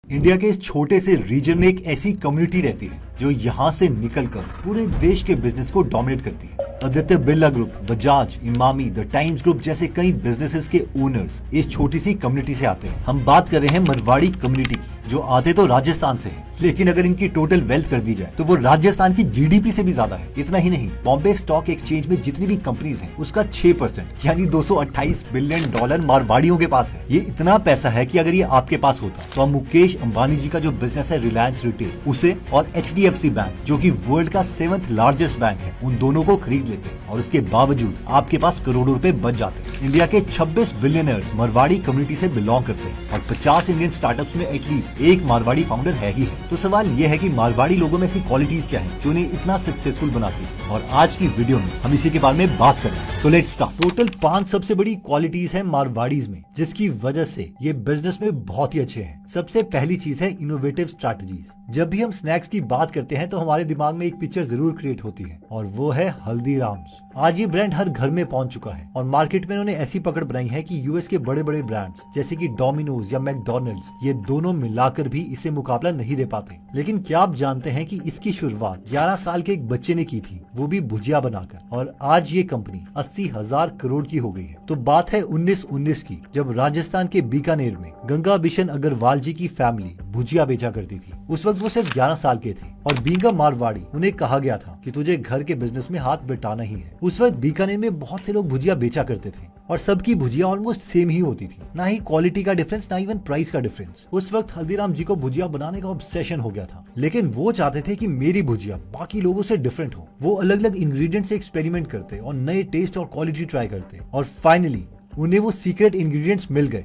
India के इस छोटे से रीजन में एक ऐसी कम्युनिटी रहती है जो यहाँ से निकलकर पूरे देश के बिजनेस को डोमिनेट करती है। Aditya Birla group, Bajaj, Emami, the times group जैसे कई बिजनेसेस के ओनर्स इस छोटी सी कम्युनिटी से आते हैं। हम बात कर रहे हैं मारवाड़ी कम्युनिटी की, जो आते तो राजस्थान से हैं, लेकिन अगर इनकी टोटल वेल्थ कर दी जाए तो वो राजस्थान की जीडीपी से भी ज्यादा है। इतना ही नहीं, बॉम्बे स्टॉक एक्सचेंज में जितनी भी कंपनीज हैं उसका 6% यानी $228 बिलियन मारवाड़ियों के पास है। ये इतना पैसा है कि अगर ये आपके पास होता तो आप मुकेश अंबानी जी का जो बिजनेस है रिलायंस रिटेल, उसे और HDFC बैंक जो कि वर्ल्ड का 7th लार्जेस्ट बैंक है, उन दोनों को खरीद लेते और उसके बावजूद आपके पास करोड़ों रुपए बच जाते। इंडिया के 26 बिलियनर्स मारवाड़ी कम्युनिटी से बिलोंग करते हैं और 50 इंडियन स्टार्टअप्स में एटलीस्ट एक मारवाड़ी फाउंडर है ही है। तो सवाल ये है कि मारवाड़ी लोगों में ऐसी क्वालिटीज क्या हैं जो उन्हें इतना सक्सेसफुल बनाती है, और आज की वीडियो में हम इसी के बारे में बात करेंगे। So let's start. टोटल 5 सबसे बड़ी क्वालिटीज है मारवाड़ीज में, जिसकी वजह से ये बिजनेस में बहुत ही अच्छे हैं। सबसे पहली चीज है इनोवेटिव स्ट्रैटेजीज। जब भी हम स्नैक्स की बात करते हैं तो हमारे दिमाग में एक पिक्चर जरूर क्रिएट होती है, और वो है हल्दीराम्स। आज ये ब्रांड हर घर में पहुंच चुका है और मार्केट में उन्होंने ऐसी पकड़ बनाई है कि यूएस के बड़े बड़े ब्रांड्स जैसे कि डोमिनोज या मैकडॉनल्ड्स, ये दोनों मिलाकर भी इसे मुकाबला नहीं दे पाते। लेकिन क्या आप जानते हैं कि इसकी शुरुआत 11 साल के एक बच्चे ने की थी, वो भी भुजिया बनाकर, और आज ये कंपनी 80,000 करोड़ की हो गई है। तो बात है 1919 की, जब राजस्थान के बीकानेर में गंगा बिशन अग्रवाल जी की फैमिली भुजिया बेचा करती थी। उस वक्त वो सिर्फ 11 साल के थे और बीइंग अ मारवाड़ी उन्हें कहा गया था कि तुझे घर के बिजनेस में हाथ बटाना ही है। उस वक्त बीकानेर में बहुत से लोग भुजिया बेचा करते थे और सबकी भुजिया ऑलमोस्ट सेम ही होती थी, ना ही क्वालिटी का डिफरेंस, ना इवन प्राइस का डिफरेंस। उस वक्त हल्दीराम जी को भुजिया बनाने का ऑब्सेशन हो गया था, लेकिन वो चाहते थे कि मेरी भुजिया बाकी लोगों से डिफरेंट हो। वो अलग अलग इंग्रेडिएंट से एक्सपेरिमेंट करते और नए टेस्ट और क्वालिटी ट्राई करते, और फाइनली उन्हें वो सीक्रेट इंग्रेडिएंट्स मिल गए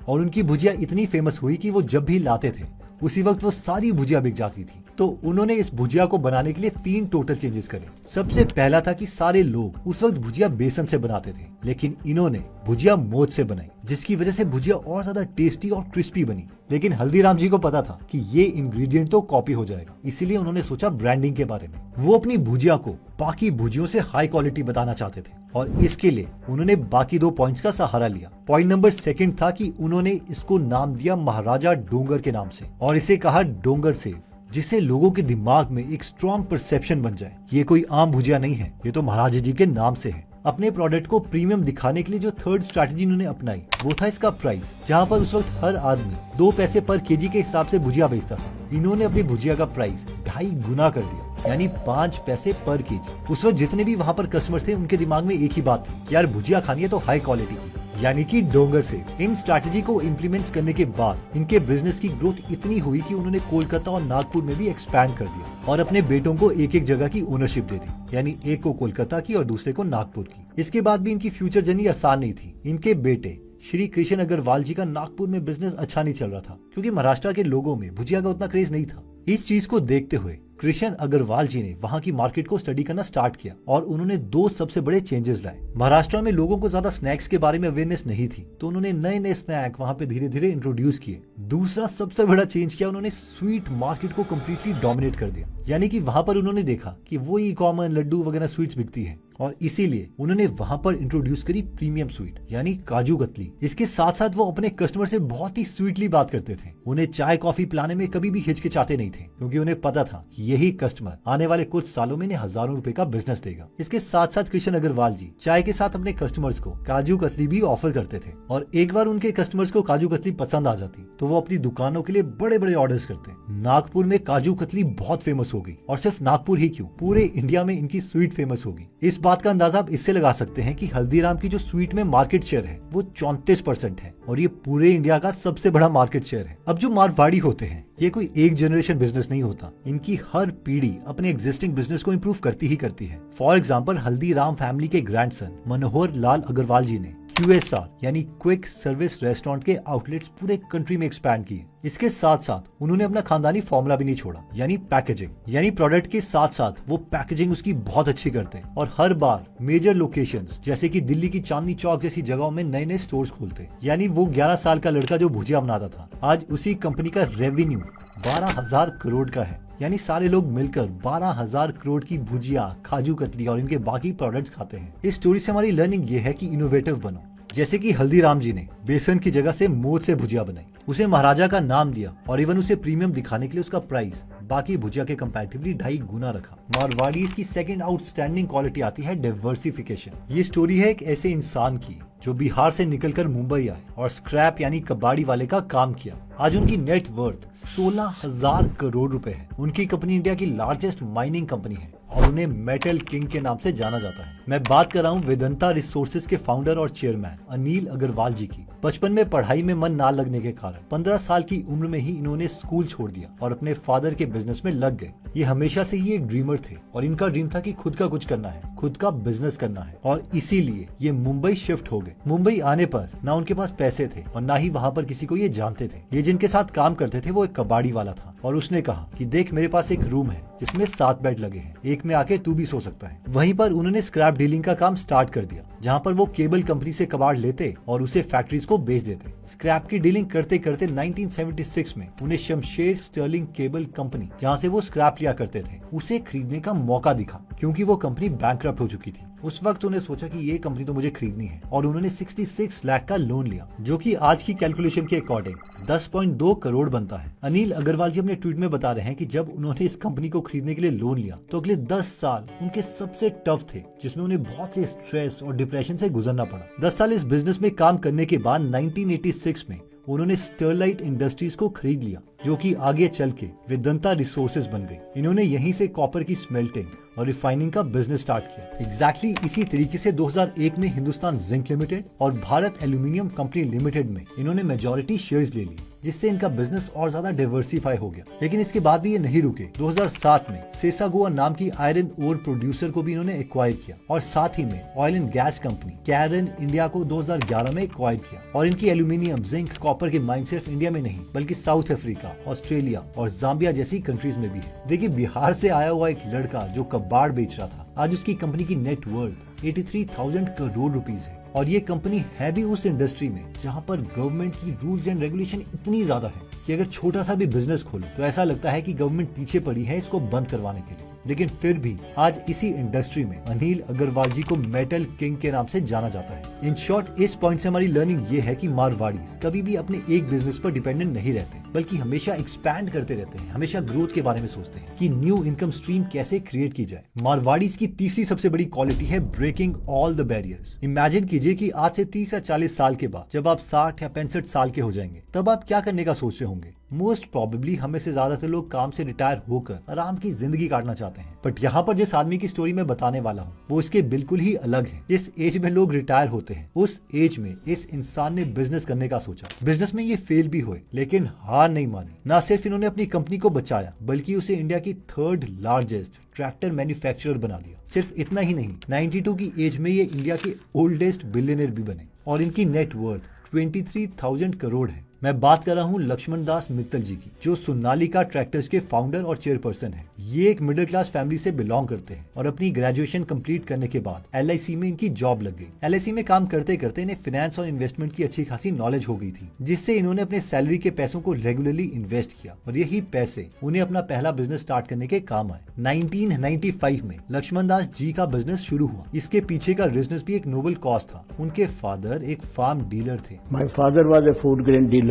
और उनकी भुजिया इतनी फेमस हुई कि वो जब भी लाते थे उसी वक्त वो सारी भुजिया बिक जाती थी। तो उन्होंने इस भुजिया को बनाने के लिए 3 टोटल चेंजेस करे। सबसे पहला था कि सारे लोग उस वक्त भुजिया बेसन से बनाते थे, लेकिन इन्होंने भुजिया मोद से बनाई, जिसकी वजह से भुजिया और ज्यादा टेस्टी और क्रिस्पी बनी। लेकिन हल्दीराम जी को पता था कि ये इंग्रेडिएंट तो कॉपी हो जाएगा, इसीलिए उन्होंने सोचा ब्रांडिंग के बारे में। वो अपनी भुजिया को बाकी भुजियों से हाई क्वालिटी बताना चाहते थे और इसके लिए उन्होंने बाकी 2 पॉइंट्स का सहारा लिया। पॉइंट नंबर 2 था कि उन्होंने इसको नाम दिया महाराजा डोंगर के नाम से, और इसे कहा डोंगर सेव, जिससे लोगों के दिमाग में एक स्ट्रॉन्ग परसेप्शन बन जाए। ये कोई आम भुजिया नहीं है, ये तो महाराजा जी के नाम से है। अपने प्रोडक्ट को प्रीमियम दिखाने के लिए जो थर्ड स्ट्रैटेजी इन्होंने अपनाई वो था इसका प्राइस, जहां पर उस वक्त हर आदमी 2 पैसे पर केजी के हिसाब से भुजिया बेचता था। इन्होंने अपनी भुजिया का प्राइस 2.5 गुना कर दिया, यानी 5 पैसे पर केजी। उस वक्त जितने भी वहाँ पर कस्टमर थे उनके दिमाग में एक ही बात थी कि यार भुजिया खानी है तो हाई क्वालिटी की, यानी कि डोंगर से। इन स्ट्रैटेजी को इम्प्लीमेंट करने के बाद इनके बिजनेस की ग्रोथ इतनी हुई कि उन्होंने कोलकाता और नागपुर में भी एक्सपैंड कर दिया और अपने बेटों को एक एक जगह की ओनरशिप दे दी, यानी एक को कोलकाता की और दूसरे को नागपुर की। इसके बाद भी इनकी फ्यूचर जर्नी आसान नहीं थी। इनके बेटे श्री कृष्ण अग्रवाल जी का नागपुर में बिजनेस अच्छा नहीं चल रहा था, क्योंकि महाराष्ट्र के लोगों में भुजिया का उतना क्रेज नहीं था। इस चीज को देखते हुए कृष्ण अग्रवाल जी ने वहां की मार्केट को स्टडी करना स्टार्ट किया और उन्होंने 2 सबसे बड़े चेंजेस लाए। महाराष्ट्र में लोगों को ज्यादा स्नैक्स के बारे में अवेयरनेस नहीं थी, तो उन्होंने नए नए स्नैक वहां पे धीरे धीरे इंट्रोड्यूस किए। दूसरा सबसे बड़ा चेंज किया, उन्होंने स्वीट मार्केट को कम्प्लीटली डोमिनेट कर दिया, यानी कि वहां पर उन्होंने देखा कि वही कॉमन लड्डू वगैरह स्वीट्स बिकती है, और इसीलिए उन्होंने वहां पर इंट्रोड्यूस करी प्रीमियम स्वीट, यानी काजू कतली। इसके साथ साथ वो अपने कस्टमर से बहुत ही स्वीटली बात करते थे। उन्हें चाय कॉफी पिलाने में कभी भी हिचकिचाते नहीं थे, क्योंकि उन्हें पता था कि यही कस्टमर आने वाले कुछ सालों में हजारों रुपए का बिजनेस देगा। इसके साथ साथ कृष्ण अग्रवाल जी चाय के साथ अपने कस्टमर्स को काजू कतली भी ऑफर करते थे, और एक बार उनके कस्टमर्स को काजू कतली पसंद आ जाती तो वो अपनी दुकानों के लिए बड़े बड़े ऑर्डर्स करते। नागपुर में काजू कतली बहुत फेमस हो गई, और सिर्फ नागपुर ही क्यों, पूरे इंडिया में इनकी स्वीट फेमस होगी। इस बात का अंदाजा आप इससे लगा सकते हैं कि हल्दीराम की जो स्वीट में मार्केट शेयर है वो 34% है, और ये पूरे इंडिया का सबसे बड़ा मार्केट शेयर है। अब जो मारवाड़ी होते हैं, ये कोई एक जनरेशन बिजनेस नहीं होता, इनकी हर पीढ़ी अपने एग्जिस्टिंग बिजनेस को इंप्रूव करती ही करती है। फॉर एग्जाम्पल, हल्दीराम फैमिली के ग्रैंडसन मनोहर लाल अग्रवाल जी ने QSR यानी क्विक सर्विस रेस्टोरेंट के आउटलेट्स पूरे कंट्री में एक्सपैंड किए। इसके साथ साथ उन्होंने अपना खानदानी फॉर्मूला भी नहीं छोड़ा, यानी पैकेजिंग, यानी प्रोडक्ट के साथ साथ वो पैकेजिंग उसकी बहुत अच्छी करते हैं, और हर बार मेजर लोकेशंस जैसे कि दिल्ली की चांदनी चौक जैसी जगहों में नए नए स्टोर्स खोलते। यानी वो 11 साल का लड़का जो भुजिया बनाता था, आज उसी कंपनी का रेवेन्यू 12,000 करोड़ का है, यानी सारे लोग मिलकर 12,000 करोड़ की भुजिया, काजू कतली और इनके बाकी प्रोडक्ट्स खाते हैं। इस स्टोरी से हमारी लर्निंग ये है कि इनोवेटिव बनो, जैसे कि हल्दीराम जी ने बेसन की जगह से मोद से भुजिया बनाई, उसे महाराजा का नाम दिया और इवन उसे प्रीमियम दिखाने के लिए उसका प्राइस बाकी भुजिया के कंपैरेटिवली 2.5 गुना रखा। मारवाड़ीज की सेकंड आउटस्टैंडिंग क्वालिटी आती है डाइवर्सिफिकेशन। ये स्टोरी है एक ऐसे इंसान की जो बिहार से निकलकर मुंबई आए और स्क्रैप यानी कबाड़ी वाले का काम किया। आज उनकी नेट वर्थ 16,000 करोड़ रुपए है। उनकी कंपनी इंडिया की लार्जेस्ट माइनिंग कंपनी है और उन्हें मेटल किंग के नाम से जाना जाता है। मैं बात कर रहा हूँ वेदांता रिसोर्सेज के फाउंडर और चेयरमैन अनिल अग्रवाल जी की। बचपन में पढ़ाई में मन ना लगने के कारण 15 साल की उम्र में ही इन्होंने स्कूल छोड़ दिया और अपने फादर के बिजनेस में लग गए। ये हमेशा से ही एक ड्रीमर थे और इनका ड्रीम था कि खुद का कुछ करना है, खुद का बिजनेस करना है और इसीलिए ये मुंबई शिफ्ट हो गए। मुंबई आने पर ना उनके पास पैसे थे और ना ही वहाँ पर किसी को ये जानते थे। ये जिनके साथ काम करते थे वो एक कबाड़ी वाला था और उसने कहा कि देख मेरे पास एक रूम है जिसमें 7 बेड लगे हैं, एक में आके तू भी सो सकता है। वहीं पर उन्होंने स्क्रैप डीलिंग का काम स्टार्ट कर दिया, जहाँ पर वो केबल कंपनी से कबाड़ लेते और उसे फैक्ट्रीज को बेच देते। स्क्रैप की डीलिंग करते करते 1976 में उन्हें शमशेर स्टर्लिंग केबल कंपनी, जहाँ से वो स्क्रैप लिया करते थे, उसे खरीदने का मौका दिखा क्योंकि वो कंपनी बैंकरप्ट हो चुकी थी। उस वक्त उन्हें सोचा कि ये कंपनी तो मुझे खरीदनी है और उन्होंने 66 लाख का लोन लिया, जो कि आज की कैलकुलेशन के अकॉर्डिंग 10.2 करोड़ बनता है। अनिल अग्रवाल जी अपने ट्वीट में बता रहे हैं कि जब उन्होंने इस कंपनी को खरीदने के लिए लोन लिया तो अगले 10 साल उनके सबसे टफ थे, जिसमें उन्हें बहुत से स्ट्रेस और डिप्रेशन से गुजरना पड़ा। 10 साल इस बिजनेस में काम करने के बाद 1986 में उन्होंने स्टरलाइट इंडस्ट्रीज को खरीद लिया, जो कि आगे चल के वेदांता रिसोर्सेज बन गई। इन्होंने यहीं से कॉपर की स्मेल्टिंग और रिफाइनिंग का बिजनेस स्टार्ट किया। एग्जैक्टली इसी तरीके से 2001 में हिंदुस्तान जिंक लिमिटेड और भारत एल्यूमिनियम कंपनी लिमिटेड में इन्होंने मेजॉरिटी शेयर्स ले लिए, जिससे इनका बिजनेस और ज्यादा डाइवर्सिफाई हो गया। लेकिन इसके बाद भी ये नहीं रुके। 2007 में सेसागोआ नाम की आयरन ओर प्रोड्यूसर को भी इन्होंने एक्वायर किया और साथ ही में oil and gas company Cairn India को 2011 में एक्वायर किया। और इनकी एल्यूमिनियम, जिंक, कॉपर के माइन सिर्फ इंडिया में नहीं बल्कि साउथ अफ्रीका, ऑस्ट्रेलिया और जाम्बिया जैसी कंट्रीज में भी है। देखिए, बिहार से आया हुआ एक लड़का जो कबाड़ बेच रहा था, आज उसकी कंपनी की नेट वर्थ 83,000 करोड़ रुपीस है और ये कंपनी है भी उस इंडस्ट्री में जहाँ पर गवर्नमेंट की रूल्स एंड रेगुलेशन इतनी ज्यादा है कि अगर छोटा सा भी बिजनेस खोलो तो ऐसा लगता है कि गवर्नमेंट पीछे पड़ी है इसको बंद करवाने के लिए। लेकिन फिर भी आज इसी इंडस्ट्री में अनिल अग्रवाल जी को मेटल किंग के नाम से जाना जाता है। इन शॉर्ट, इस पॉइंट से हमारी लर्निंग ये है कि मारवाड़ीज कभी भी अपने एक बिजनेस पर डिपेंडेंट नहीं रहते, बल्कि हमेशा एक्सपैंड करते रहते हैं, हमेशा ग्रोथ के बारे में सोचते हैं कि न्यू इनकम स्ट्रीम कैसे क्रिएट की जाए। मारवाड़ीज की तीसरी सबसे बड़ी क्वालिटी है breaking all the barriers. Imagine कीजिए कि आज से 30 या 40 साल के बाद जब आप 60 या 65 साल के हो जाएंगे, तब आप क्या करने का सोच रहे होंगे। मोस्ट प्रोबेबली हमें से ज्यादातर लोग काम से रिटायर होकर आराम की जिंदगी काटना चाहते हैं। बट यहाँ पर जिस आदमी की स्टोरी मैं बताने वाला हूँ वो इसके बिल्कुल ही अलग है। जिस एज में लोग रिटायर होते हैं, उस एज में इस इंसान ने बिजनेस करने का सोचा। बिजनेस में ये फेल भी हुए लेकिन हार नहीं मानी। न सिर्फ इन्होंने अपनी कंपनी को बचाया बल्कि उसे इंडिया की 3rd लार्जेस्ट ट्रैक्टर मैन्युफैक्चरर बना दिया। सिर्फ इतना ही नहीं, 92 की एज में ये इंडिया के ओल्डेस्ट बिलियनर भी बने और इनकी नेट वर्थ 23,000 करोड़ है। मैं बात कर रहा हूँ लक्ष्मण दास मित्तल जी की, जो सोनालिका ट्रैक्टर्स के फाउंडर और चेयरपर्सन है। ये एक मिडिल क्लास फैमिली से बिलोंग करते हैं और अपनी ग्रेजुएशन कंप्लीट करने के बाद LIC में इनकी जॉब लग गई। LIC में काम करते करते इन्हें फाइनेंस और इन्वेस्टमेंट की अच्छी खासी नॉलेज हो गई थी, जिससे इन्होंने अपने सैलरी के पैसों को रेगुलरली इन्वेस्ट किया और यही पैसे उन्हें अपना पहला बिजनेस स्टार्ट करने के काम आए। 1995 में लक्ष्मण दास जी का बिजनेस शुरू हुआ। इसके पीछे का रीजन भी एक नोबल कॉज था। उनके फादर एक फार्म डीलर थे। My father was a food grain dealer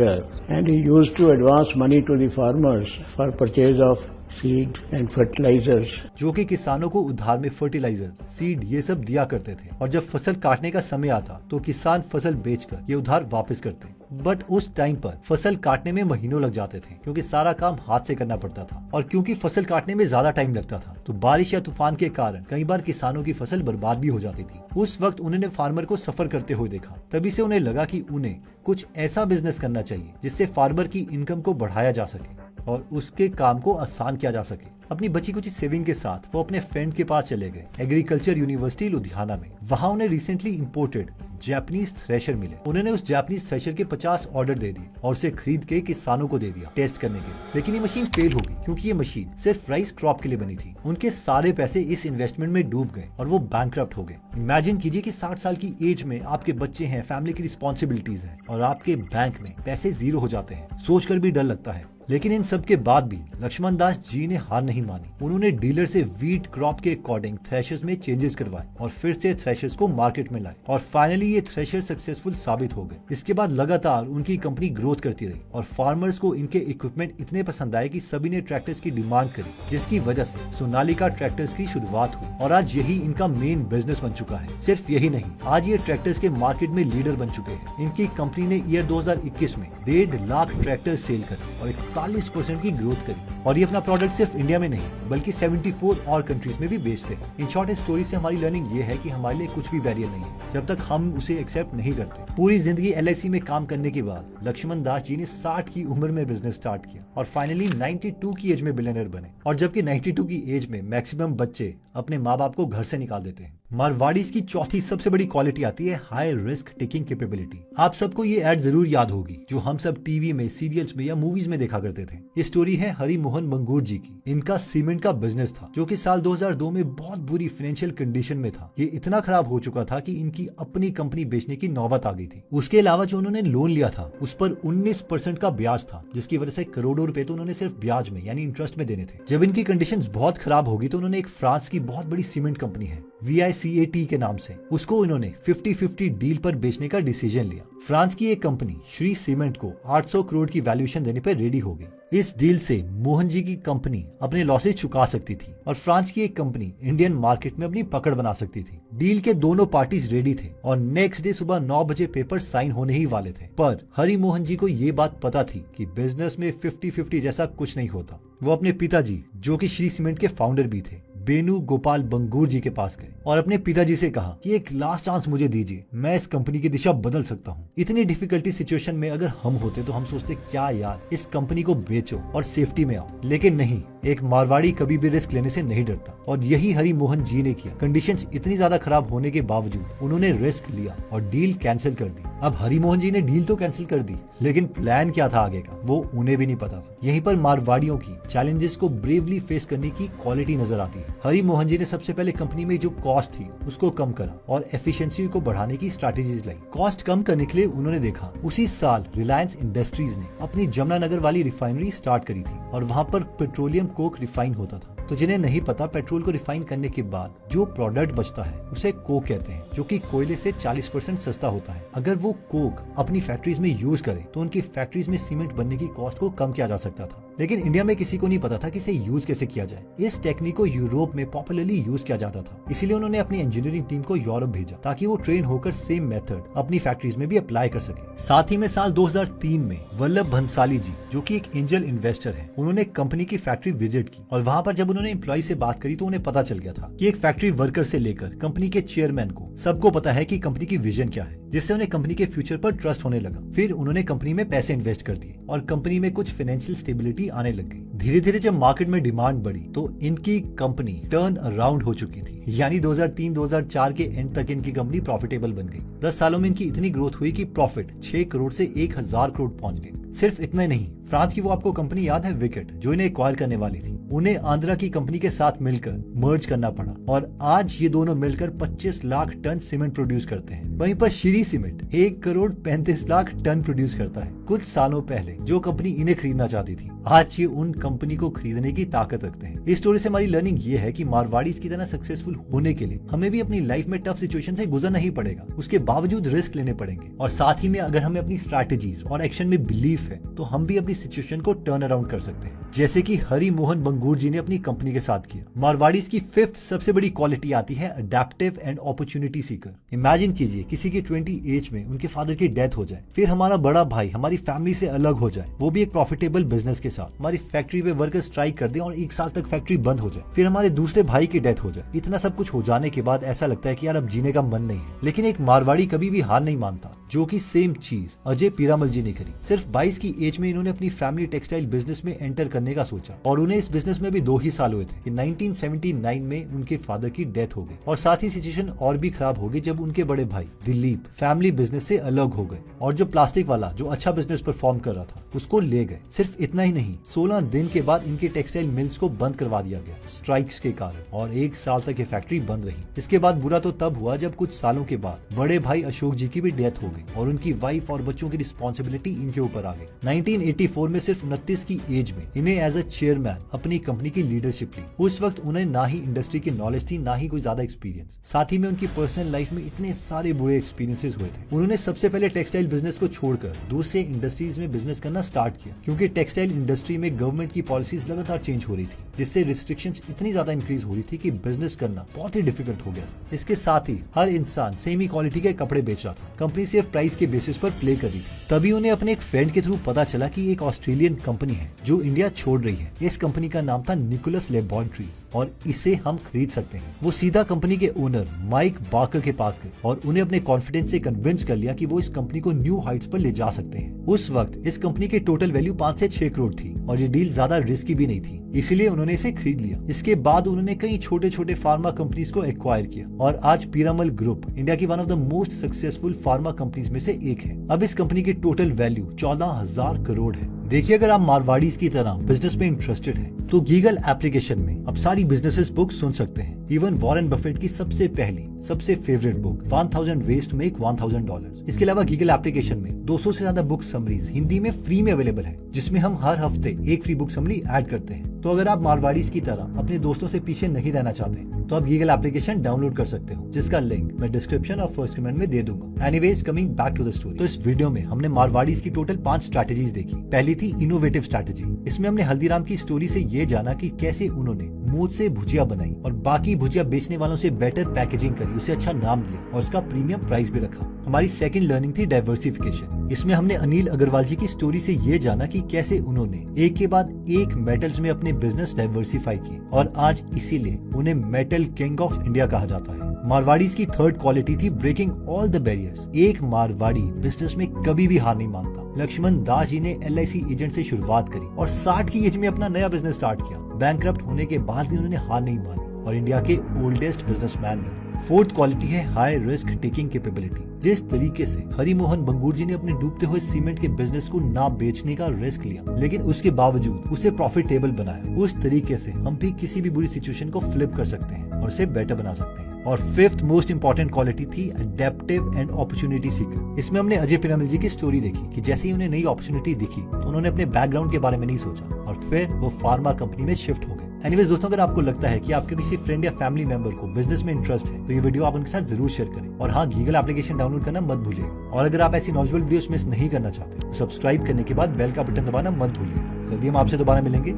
and he used to advance money to the farmers for purchase of seed and fertilisers, जो कि किसानों को उधार में फर्टिलाइजर, सीड ये सब दिया करते थे और जब फसल काटने का समय आता तो किसान फसल बेचकर ये उधार वापस करते। बट उस टाइम पर फसल काटने में महीनों लग जाते थे क्योंकि सारा काम हाथ से करना पड़ता था और क्योंकि फसल काटने में ज्यादा टाइम लगता था तो बारिश या तूफान के कारण कई बार किसानों की फसल बर्बाद भी हो जाती थी। उस वक्त उन्होंने फार्मर को सफर करते हुए देखा, तभी से उन्हें लगा कि उन्हें कुछ ऐसा बिजनेस करना चाहिए जिससे फार्मर की इनकम को बढ़ाया जा सके और उसके काम को आसान किया जा सके। अपनी बची कुछ सेविंग के साथ वो अपने फ्रेंड के पास चले गए एग्रीकल्चर यूनिवर्सिटी लुधियाना में। वहाँ उन्हें रिसेंटली इंपोर्टेड जापानीज थ्रेशर मिले। उन्होंने उस जापानीज थ्रेशर के 50 ऑर्डर दे दिए और उसे खरीद के किसानों को दे दिया टेस्ट करने के लिए। लेकिन ये मशीन फेल हो गई क्योंकि ये मशीन सिर्फ राइस क्रॉप के लिए बनी थी। उनके सारे पैसे इस इन्वेस्टमेंट में डूब गए और वो बैंकक्रप्ट हो गए। इमेजिन कीजिए कि 60 साल की एज में आपके बच्चे हैं, फैमिली की रिस्पॉन्सिबिलिटीज हैं और आपके बैंक में पैसे जीरो हो जाते हैं। सोचकर भी डर लगता है। लेकिन इन सब के बाद भी लक्ष्मण दास जी ने हार नहीं मानी। उन्होंने डीलर से वीट क्रॉप के अकॉर्डिंग थ्रेशर्स में चेंजेस करवाए और फिर से थ्रेशर्स को मार्केट में लाए और फाइनली ये थ्रेशर सक्सेसफुल साबित हो गए। इसके बाद लगातार उनकी कंपनी ग्रोथ करती रही और फार्मर्स को इनके इक्विपमेंट इतने पसंद आए कि सभी ने ट्रैक्टर्स की डिमांड करी, जिसकी वजह से सोनालिका ट्रैक्टर्स की शुरुआत हुई और आज यही इनका मेन बिजनेस बन चुका है। सिर्फ यही नहीं, आज ये ट्रैक्टर्स के मार्केट में लीडर बन चुके हैं। इनकी कंपनी ने ईयर 2021 में 1.5 लाख ट्रैक्टर सेल करे और 41% की ग्रोथ करी और ये अपना प्रोडक्ट सिर्फ इंडिया में नहीं बल्कि 74 और कंट्रीज में भी बेचते हैं। इन शॉर्ट, इस स्टोरी से हमारी लर्निंग ये है कि हमारे लिए कुछ भी बैरियर नहीं है जब तक हम उसे एक्सेप्ट नहीं करते। पूरी जिंदगी LIC में काम करने के बाद लक्ष्मण दास जी ने 60 की उम्र में बिजनेस स्टार्ट किया और फाइनली 92 की एज में बिलियनर बने। और जबकि 92 की एज में मैक्सिमम बच्चे अपने माँ बाप को घर से निकाल देते हैं। मारवाड़ीज की चौथी सबसे बड़ी क्वालिटी आती है हाई रिस्क टेकिंग कैपेबिलिटी। आप सबको ये एड जरूर याद होगी जो हम सब टीवी में, सीरियल्स में या मूवीज में देखा करते थे। ये स्टोरी है हरि मोहन बंगूर जी की। इनका सीमेंट का बिजनेस था जो कि साल 2002 में बहुत बुरी फाइनेंशियल कंडीशन में था। ये इतना खराब हो चुका था कि इनकी अपनी कंपनी बेचने की नौबत आ गई थी। उसके अलावा जो उन्होंने लोन लिया था उस पर 19% का ब्याज था, जिसकी वजह से करोड़ों रुपए तो उन्होंने सिर्फ ब्याज में यानी इंटरेस्ट में देने थे। जब इनकी कंडीशंस बहुत खराब होगी तो उन्होंने एक फ्रांस की बहुत बड़ी सीमेंट कंपनी है VICAT के नाम से, उसको इन्होंने 50-50 डील पर बेचने का डिसीजन लिया। फ्रांस की एक कंपनी श्री सीमेंट को 800 करोड़ की वैल्यूएशन देने पर रेडी हो गई। इस डील से मोहन जी की कंपनी अपने लॉसेज चुका सकती थी और फ्रांस की एक कंपनी इंडियन मार्केट में अपनी पकड़ बना सकती थी। डील के दोनों पार्टीज रेडी थे और नेक्स्ट डे सुबह 9 बजे पेपर साइन होने ही वाले थे। पर हरि मोहन जी को ये बात पता थी कि बिजनेस में 50-50 जैसा कुछ नहीं होता। वो अपने पिताजी, जो कि श्री सीमेंट के फाउंडर भी थे, बेनू गोपाल बंगूर जी के पास गए और अपने पिताजी से कहा कि एक लास्ट चांस मुझे दीजिए, मैं इस कंपनी की दिशा बदल सकता हूँ। इतनी डिफिकल्टी सिचुएशन में अगर हम होते तो हम सोचते क्या यार, इस कंपनी को बेचो और सेफ्टी में आओ, लेकिन नहीं, एक मारवाड़ी कभी भी रिस्क लेने से नहीं डरता और यही हरि मोहन जी ने किया। कंडीशंस इतनी ज्यादा खराब होने के बावजूद उन्होंने रिस्क लिया और डील कैंसिल कर दी। अब हरि मोहन जी ने डील तो कैंसिल कर दी, लेकिन प्लान क्या था आगे का वो उन्हें भी नहीं पता था। यहीं पर मारवाड़ियों की चैलेंजेस को ब्रेवली फेस करने की क्वालिटी नजर आती है। हरि मोहन जी ने सबसे पहले कंपनी में जो कॉस्ट थी उसको कम करा और एफिशिएंसी को बढ़ाने की स्ट्रैटेजीज लाई। कॉस्ट कम करने के लिए उन्होंने देखा उसी साल रिलायंस इंडस्ट्रीज ने अपनी जमुनानगर वाली रिफाइनरी स्टार्ट करी थी और वहाँ पर पेट्रोलियम कोक रिफाइन होता था। तो जिन्हें नहीं पता, पेट्रोल को रिफाइन करने के बाद जो प्रोडक्ट बचता है उसे कोक कहते हैं, जो कि कोयले से 40% सस्ता होता है। अगर वो कोक अपनी फैक्ट्रीज में यूज करे तो उनकी फैक्ट्रीज में सीमेंट बनने की कॉस्ट को कम किया जा सकता था। लेकिन इंडिया में किसी को नहीं पता था कि इसे यूज कैसे किया जाए। इस टेक्निक को यूरोप में पॉपुलरली यूज किया जाता था, इसीलिए उन्होंने अपनी इंजीनियरिंग टीम को यूरोप भेजा ताकि वो ट्रेन होकर सेम मेथड अपनी फैक्ट्रीज में भी अप्लाई कर सके। साथ ही में साल 2003 में वल्लभ भंसाली जी, जो कि एक एंजल इन्वेस्टर है, उन्होंने कंपनी की फैक्ट्री विजिट की और वहाँ पर जब उन्होंने एम्प्लॉय से बात करी तो उन्हें पता चल गया था कि एक फैक्ट्री वर्कर से लेकर कंपनी के चेयरमैन को सबको पता है कि कंपनी की विजन क्या है, जिससे उन्हें कंपनी के फ्यूचर पर ट्रस्ट होने लगा। फिर उन्होंने कंपनी में पैसे इन्वेस्ट कर दिए और कंपनी में कुछ फाइनेंशियल स्टेबिलिटी आने लग गई। धीरे धीरे जब मार्केट में डिमांड बढ़ी तो इनकी कंपनी टर्न अराउंड हो चुकी थी, यानी 2003-2004 के एंड तक इनकी कंपनी प्रॉफिटेबल बन गई। 10 सालों में इनकी इतनी ग्रोथ हुई कि प्रॉफिट 6 करोड़ से 1000 करोड़ पहुंच गए। सिर्फ इतना ही नहीं, फ्रांस की वो आपको कंपनी याद है विकेट, जो इन्हें एक्वायर करने वाली थी, उन्हें आंध्रा की कंपनी के साथ मिलकर मर्ज करना पड़ा और आज ये दोनों मिलकर 25 लाख टन सीमेंट प्रोड्यूस करते हैं। वहीं पर Shree Cement 1 crore 35 lakh ton produce करता है। कुछ सालों पहले जो कंपनी इन्हें खरीदना चाहती थी, आज ये उन कंपनी को खरीदने की ताकत रखते हैं। इस स्टोरी से हमारी लर्निंग ये है कि मारवाड़ीज की तरह सक्सेसफुल होने के लिए हमें भी अपनी लाइफ में टफ सिचुएशन से गुजरना ही पड़ेगा, उसके बावजूद रिस्क लेने पड़ेंगे और साथ ही में अगर हमें अपनी स्ट्रैटेजीज और एक्शन में बिलीफ है तो हम भी अपनी सिचुएशन को टर्न अराउंड कर सकते हैं, जैसे कि हरि मोहन बंगूर जी ने अपनी कंपनी के साथ किया। मारवाड़ीज की 5th सबसे बड़ी क्वालिटी आती है adaptive and opportunity Sikar. Imagine कीजिए किसी की 20 एज में उनके फादर की डेथ हो जाए, फिर हमारा बड़ा भाई हमारी फैमिली से अलग हो जाए, वो भी एक प्रॉफिटेबल बिजनेस के साथ। हमारी फैक्ट्री पे वर्कर स्ट्राइक कर दे और 1 साल तक फैक्ट्री बंद हो जाए, फिर हमारे दूसरे भाई की डेथ हो जाए। इतना सब कुछ हो जाने के बाद ऐसा लगता है कि यार अब जीने का मन नहीं है। लेकिन एक मारवाड़ी कभी भी हार नहीं मानता, जो कि सेम चीज अजय पीरामल जी ने करी। सिर्फ 22 की एज में इन्होंने अपनी फैमिली टेक्सटाइल बिजनेस में एंटर करने का सोचा और उन्हें इस बिजनेस में भी 2 ही साल हुए थे कि 1979 में उनके फादर की डेथ हो गई और साथ ही सिचुएशन और भी खराब हो गई जब उनके बड़े भाई दिलीप फैमिली बिजनेस से अलग हो गए और जो प्लास्टिक वाला जो अच्छा बिजनेस परफॉर्म कर रहा था उसको ले गए। सिर्फ इतना ही नहीं, 16 दिन के बाद इनके टेक्सटाइल मिल्स को बंद करवा दिया गया स्ट्राइक्स के कारण और 1 साल तक ये फैक्ट्री बंद रही। इसके बाद बुरा तो तब हुआ जब कुछ सालों के बाद बड़े भाई अशोक जी की भी डेथ हो गई और उनकी वाइफ और बच्चों की रिस्पॉन्सिबिलिटी इनके ऊपर आ गई। लिए। 1984 में सिर्फ 29 की एज में इन्हें एज अ चेयरमैन अपनी कंपनी की लीडरशिप ली। उस वक्त उन्हें ना ही इंडस्ट्री की नॉलेज थी, ना ही कोई ज्यादा एक्सपीरियंस। साथ ही में उनकी पर्सनल लाइफ में इतने सारे बुरे एक्सपीरियंसेस हुए थे। उन्होंने सबसे पहले टेक्सटाइल बिजनेस को छोड़कर दूसरे इंडस्ट्रीज में बिजनेस करना स्टार्ट किया, क्योंकि टेक्सटाइल इंडस्ट्री में गवर्नमेंट की पॉलिसीज लगातार चेंज हो रही थी, जिससे रिस्ट्रिक्शंस इतनी ज्यादा इंक्रीज हो रही थी कि बिजनेस करना बहुत ही डिफिकल्ट हो गया। इसके साथ ही हर इंसान सेमी क्वालिटी के कपड़े बेच रहा था। कंपनी सिर्फ प्राइस के बेसिस पर प्ले कर रही थी। तभी उन्हें अपने एक फ्रेंड के थ्रू पता चला कि एक ऑस्ट्रेलियन कंपनी है जो इंडिया छोड़ रही है। इस कंपनी का नाम था निकोलस लेबोरेटरीज और इसे हम खरीद सकते हैं। वो सीधा कंपनी के ओनर माइक बाकर के पास गए और उन्हें अपने कॉन्फिडेंस से कन्विंस कर लिया कि वो इस कंपनी को न्यू हाइट्स पर ले जा सकते हैं। उस वक्त इस कंपनी की टोटल वैल्यू 5 से 6 करोड़ थी और ये डील ज्यादा रिस्की भी नहीं थी, इसीलिए उन्होंने इसे खरीद लिया। इसके बाद उन्होंने कई छोटे छोटे फार्मा कंपनीज को एक्वायर किया और आज पीरामल ग्रुप इंडिया की one of the most successful pharma companies में से एक है। अब इस कंपनी की टोटल वैल्यू 14,000 करोड़ है। देखिए, अगर आप मारवाड़ीज की तरह बिजनेस में इंटरेस्टेड हैं, तो गीगल एप्लीकेशन में आप सारी बिजनेसेस बुक सुन सकते हैं। इवन वॉरेन बफेट की सबसे पहली सबसे favourite book 1000 ways to make $1000। इसके अलावा गीगल एप्लीकेशन में 200 से ज्यादा बुक समरीज हिंदी में फ्री में अवेलेबल है, जिसमें हम हर हफ्ते एक फ्री बुक समरी ऐड करते हैं। तो अगर आप मारवाड़ीज की तरह अपने दोस्तों से पीछे नहीं रहना चाहते, तो आप गीगल एप्लीकेशन डाउनलोड कर सकते हो, जिसका लिंक मैं डिस्क्रिप्शन और फर्स्ट कमेंट में दे दूंगा। Anyways, coming back to the story. तो इस वीडियो में हमने मारवाड़ीज की टोटल 5 स्ट्रैटेजीज देखी। पहली थी इनोवेटिव स्ट्रैटेजी। इसमें हमने हल्दीराम की स्टोरी से ये जाना कि कैसे उन्होंने मूंछ से भुजिया बनाई और बाकी भुजिया बेचने वालों से बेटर पैकेजिंग करी, उसे अच्छा नाम दिया और उसका प्रीमियम प्राइस भी रखा। हमारी सेकंड लर्निंग थी डाइवर्सिफिकेशन। इसमें हमने अनिल अग्रवाल जी की स्टोरी से ये जाना कि कैसे उन्होंने एक के बाद एक मेटल्स में अपने बिजनेस डाइवर्सिफाई किए और आज इसीलिए उन्हें मेटल किंग ऑफ इंडिया कहा जाता है। मारवाड़ीज की थर्ड क्वालिटी थी ब्रेकिंग ऑल द बैरियर्स। एक मारवाड़ी बिजनेस में कभी भी हार नहीं मानता। लक्ष्मण दास जी ने LIC एजेंट से शुरुआत करी और 60 की एज में अपना नया बिजनेस स्टार्ट किया। बैंकरप्ट होने के बाद भी उन्होंने हार नहीं मानी और इंडिया के ओल्डेस्ट बिजनेसमैन बने। फोर्थ क्वालिटी है हाई रिस्क टेकिंग कैपेबिलिटी। जिस तरीके से हरिमोहन बंगूर जी ने अपने डूबते हुए सीमेंट के बिजनेस को ना बेचने का रिस्क लिया, लेकिन उसके बावजूद उसे प्रॉफिटेबल बनाया, उस तरीके से हम भी किसी भी बुरी सिचुएशन को फ्लिप कर सकते हैं और उसे बेटर बना सकते हैं। और फिफ्थ मोस्ट इंपॉर्टेंट क्वालिटी थी अडेप्टिव एंड अपॉर्चुनिटी सीकर। इसमें हमने अजय पीरामल जी की स्टोरी देखी कि जैसे ही उन्हें नई अपॉर्चुनिटी दिखी तो उन्होंने अपने बैकग्राउंड के बारे में नहीं सोचा और फिर वो फार्मा कंपनी में शिफ्ट हो गए। एनीवेज दोस्तों, अगर आपको लगता है कि आपके किसी फ्रेंड या फैमिली मेंबर को बिजनेस में इंटरेस्ट है, तो ये वीडियो आप उनके साथ जरूर शेयर करें। और हाँ, गीगल एप्लीकेशन डाउनलोड करना मत भूलिएगा। और अगर आप ऐसी नॉलेजेबल वीडियोस मिस नहीं करना चाहते, तो सब्सक्राइब करने के बाद बेल का बटन दबाना मत भूलिएगा। जल्दी हम आपसे दोबारा मिलेंगे।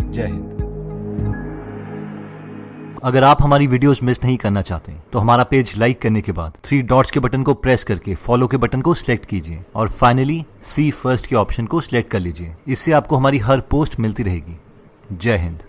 जय हिंद। अगर आप हमारी वीडियोस मिस नहीं करना चाहते, तो हमारा पेज लाइक करने के बाद 3 डॉट्स के बटन को प्रेस करके फॉलो के बटन को सिलेक्ट कीजिए और फाइनली सी फर्स्ट के ऑप्शन को सिलेक्ट कर लीजिए। इससे आपको हमारी हर पोस्ट मिलती रहेगी। जय हिंद।